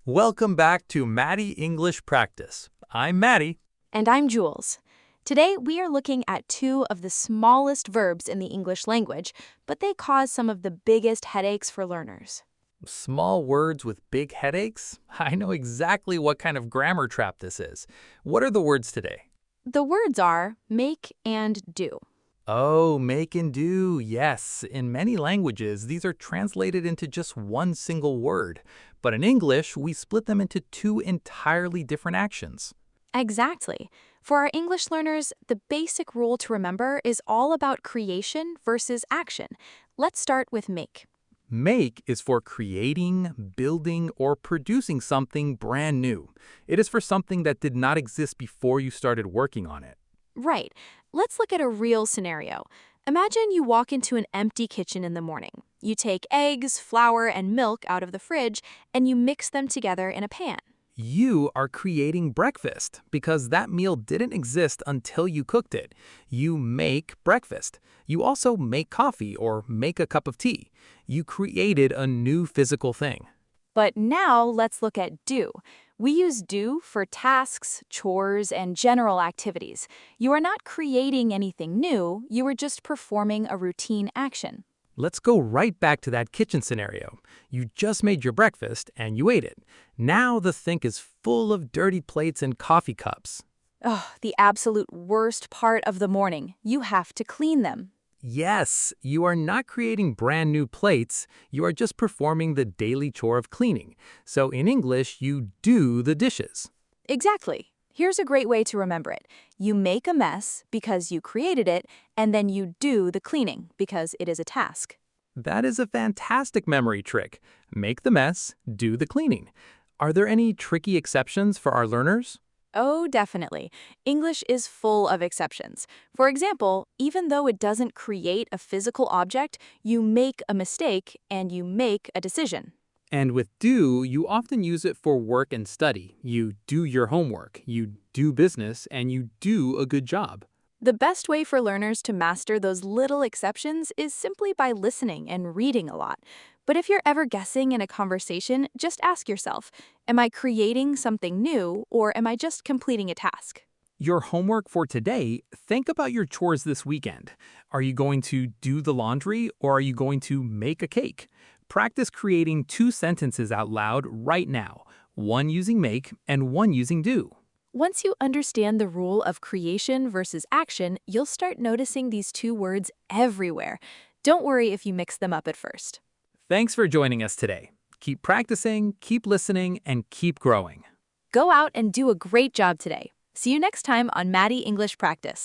Welcome back to Maddie English Practice. I'm Maddie. And I'm Jules. Today, we are looking at two of the smallest verbs in the English language, but they cause some of the biggest headaches for learners. Small words with big headaches? I know exactly what kind of grammar trap this is. What are the words today? The words are make and do. Oh, make and do. Yes, in many languages, these are translated into just one single word. But in English, we split them into two entirely different actions. Exactly. For our English learners, the basic rule to remember is all about creation versus action. Let's start with make. Make is for creating, building, or producing something brand new. It is for something that did not exist before you started working on it. Right. Let's look at a real scenario. Imagine you walk into an empty kitchen in the morning. You take eggs, flour, and milk out of the fridge, and you mix them together in a pan. You are creating breakfast because that meal didn't exist until you cooked it. You make breakfast. You also make coffee or make a cup of tea. You created a new physical thing. But now let's look at do. We use do for tasks, chores, and general activities. You are not creating anything new, you are just performing a routine action. Let's go right back to that kitchen scenario. You just made your breakfast and you ate it. Now the sink is full of dirty plates and coffee cups. Oh, the absolute worst part of the morning. You have to clean them. Yes, you are not creating brand new plates, you are just performing the daily chore of cleaning. So in English, you do the dishes. Exactly. Here's a great way to remember it. You make a mess because you created it, and then you do the cleaning because it is a task. That is a fantastic memory trick. Make the mess, do the cleaning. Are there any tricky exceptions for our learners? Oh, definitely. English is full of exceptions. For example, even though it doesn't create a physical object, you make a mistake and you make a decision. And with do, you often use it for work and study. You do your homework, you do business, and you do a good job. The best way for learners to master those little exceptions is simply by listening and reading a lot. But if you're ever guessing in a conversation, just ask yourself, am I creating something new or am I just completing a task? Your homework for today, think about your chores this weekend. Are you going to do the laundry or are you going to make a cake? Practice creating two sentences out loud right now, one using make and one using do. Once you understand the rule of creation versus action, you'll start noticing these two words everywhere. Don't worry if you mix them up at first. Thanks for joining us today. Keep practicing, keep listening, and keep growing. Go out and do a great job today. See you next time on Maddie English Practice.